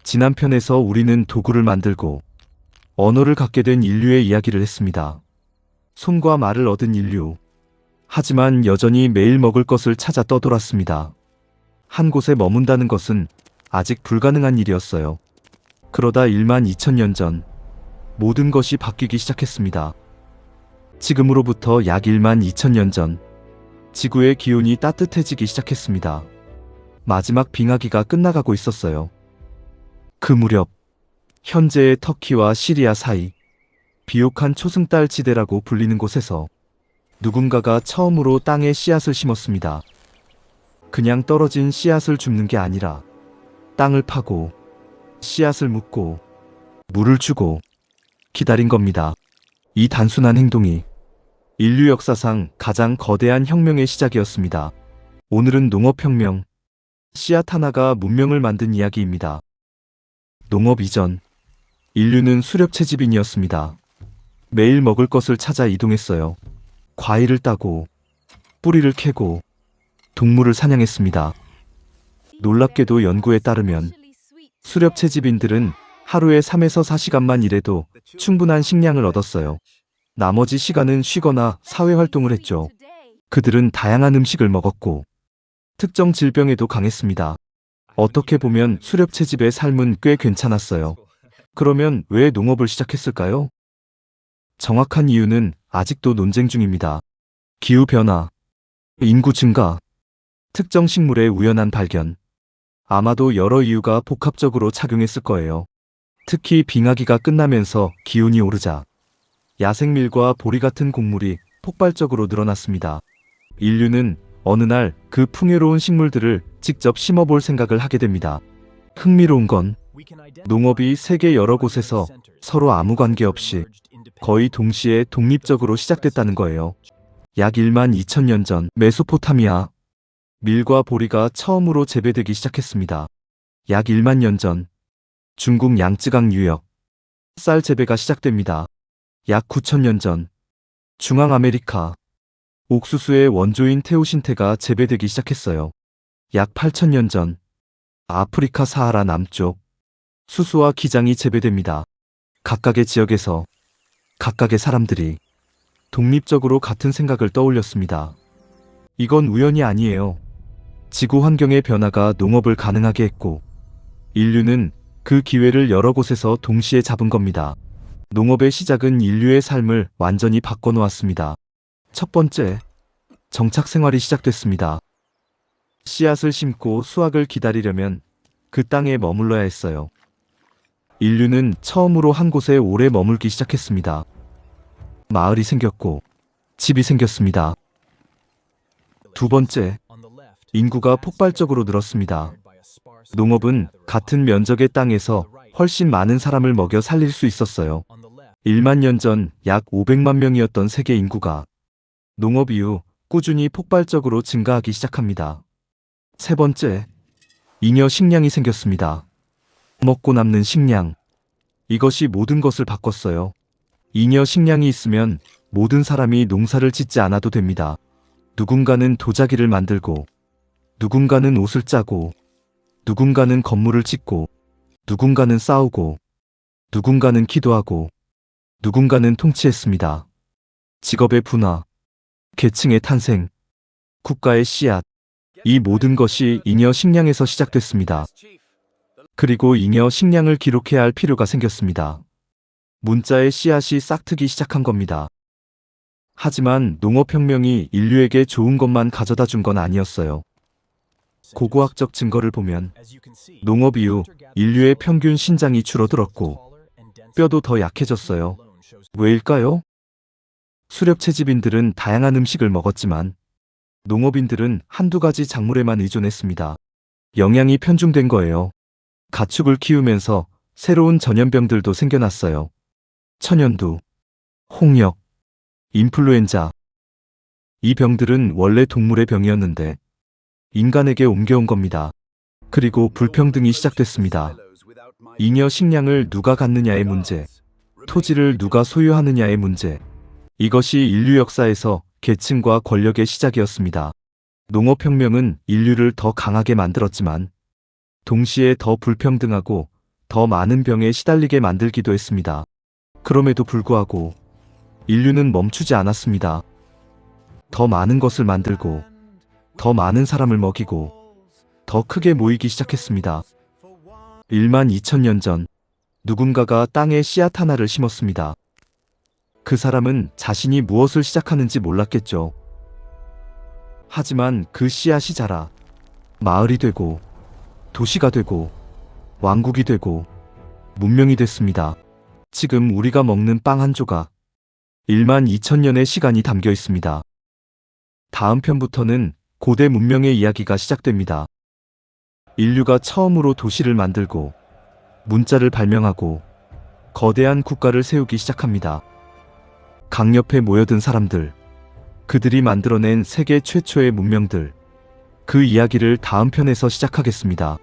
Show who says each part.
Speaker 1: 지난 편에서 우리는 도구를 만들고 언어를 갖게 된 인류의 이야기를 했습니다. 손과 말을 얻은 인류. 하지만 여전히 매일 먹을 것을 찾아 떠돌았습니다. 한 곳에 머문다는 것은 아직 불가능한 일이었어요. 그러다 12,000년 전 모든 것이 바뀌기 시작했습니다. 지금으로부터 약 12,000년 전 지구의 기온이 따뜻해지기 시작했습니다. 마지막 빙하기가 끝나가고 있었어요. 그 무렵 현재의 터키와 시리아 사이 비옥한 초승달 지대라고 불리는 곳에서 누군가가 처음으로 땅에 씨앗을 심었습니다. 그냥 떨어진 씨앗을 줍는 게 아니라 땅을 파고 씨앗을 묻고 물을 주고 기다린 겁니다. 이 단순한 행동이 인류 역사상 가장 거대한 혁명의 시작이었습니다. 오늘은 농업혁명, 씨앗 하나가 문명을 만든 이야기입니다. 농업 이전, 인류는 수렵채집인이었습니다. 매일 먹을 것을 찾아 이동했어요. 과일을 따고, 뿌리를 캐고, 동물을 사냥했습니다. 놀랍게도 연구에 따르면 수렵채집인들은 하루에 3에서 4시간만 일해도 충분한 식량을 얻었어요. 나머지 시간은 쉬거나 사회활동을 했죠. 그들은 다양한 음식을 먹었고 특정 질병에도 강했습니다. 어떻게 보면 수렵채집의 삶은 꽤 괜찮았어요. 그러면 왜 농업을 시작했을까요? 정확한 이유는 아직도 논쟁 중입니다. 기후변화, 인구 증가, 특정 식물의 우연한 발견. 아마도 여러 이유가 복합적으로 작용했을 거예요. 특히 빙하기가 끝나면서 기온이 오르자 야생밀과 보리 같은 곡물이 폭발적으로 늘어났습니다. 인류는 어느 날 그 풍요로운 식물들을 직접 심어볼 생각을 하게 됩니다. 흥미로운 건 농업이 세계 여러 곳에서 서로 아무 관계없이 거의 동시에 독립적으로 시작됐다는 거예요. 약 12,000년 전 메소포타미아, 밀과 보리가 처음으로 재배되기 시작했습니다. 약 1만 년 전 중국 양쯔강 유역, 쌀 재배가 시작됩니다. 약 9,000년 전 중앙아메리카, 옥수수의 원조인 테오신테가 재배되기 시작했어요. 약 8,000년 전 아프리카 사하라 남쪽, 수수와 기장이 재배됩니다. 각각의 지역에서 각각의 사람들이 독립적으로 같은 생각을 떠올렸습니다. 이건 우연이 아니에요. 지구 환경의 변화가 농업을 가능하게 했고 인류는 그 기회를 여러 곳에서 동시에 잡은 겁니다. 농업의 시작은 인류의 삶을 완전히 바꿔놓았습니다. 첫 번째, 정착 생활이 시작됐습니다. 씨앗을 심고 수확을 기다리려면 그 땅에 머물러야 했어요. 인류는 처음으로 한 곳에 오래 머물기 시작했습니다. 마을이 생겼고 집이 생겼습니다. 두 번째, 인구가 폭발적으로 늘었습니다. 농업은 같은 면적의 땅에서 훨씬 많은 사람을 먹여 살릴 수 있었어요. 1만 년 전 약 500만 명이었던 세계 인구가 농업 이후 꾸준히 폭발적으로 증가하기 시작합니다. 세 번째, 잉여 식량이 생겼습니다. 먹고 남는 식량. 이것이 모든 것을 바꿨어요. 잉여 식량이 있으면 모든 사람이 농사를 짓지 않아도 됩니다. 누군가는 도자기를 만들고, 누군가는 옷을 짜고, 누군가는 건물을 짓고, 누군가는 싸우고, 누군가는 기도하고, 누군가는 통치했습니다. 직업의 분화, 계층의 탄생, 국가의 씨앗, 이 모든 것이 잉여 식량에서 시작됐습니다. 그리고 잉여 식량을 기록해야 할 필요가 생겼습니다. 문자의 씨앗이 싹트기 시작한 겁니다. 하지만 농업혁명이 인류에게 좋은 것만 가져다 준 건 아니었어요. 고고학적 증거를 보면 농업 이후 인류의 평균 신장이 줄어들었고 뼈도 더 약해졌어요. 왜일까요? 수렵채집인들은 다양한 음식을 먹었지만 농업인들은 한두 가지 작물에만 의존했습니다. 영양이 편중된 거예요. 가축을 키우면서 새로운 전염병들도 생겨났어요. 천연두, 홍역, 인플루엔자. 이 병들은 원래 동물의 병이었는데 인간에게 옮겨온 겁니다. 그리고 불평등이 시작됐습니다. 잉여 식량을 누가 갖느냐의 문제, 토지를 누가 소유하느냐의 문제. 이것이 인류 역사에서 계층과 권력의 시작이었습니다. 농업혁명은 인류를 더 강하게 만들었지만 동시에 더 불평등하고 더 많은 병에 시달리게 만들기도 했습니다. 그럼에도 불구하고 인류는 멈추지 않았습니다. 더 많은 것을 만들고, 더 많은 사람을 먹이고, 더 크게 모이기 시작했습니다. 1만 2천년 전, 누군가가 땅에 씨앗 하나를 심었습니다. 그 사람은 자신이 무엇을 시작하는지 몰랐겠죠. 하지만 그 씨앗이 자라 마을이 되고, 도시가 되고, 왕국이 되고, 문명이 됐습니다. 지금 우리가 먹는 빵 한 조각, 1만 2천년의 시간이 담겨 있습니다. 다음 편부터는 고대 문명의 이야기가 시작됩니다. 인류가 처음으로 도시를 만들고, 문자를 발명하고, 거대한 국가를 세우기 시작합니다. 강 옆에 모여든 사람들, 그들이 만들어낸 세계 최초의 문명들, 그 이야기를 다음 편에서 시작하겠습니다.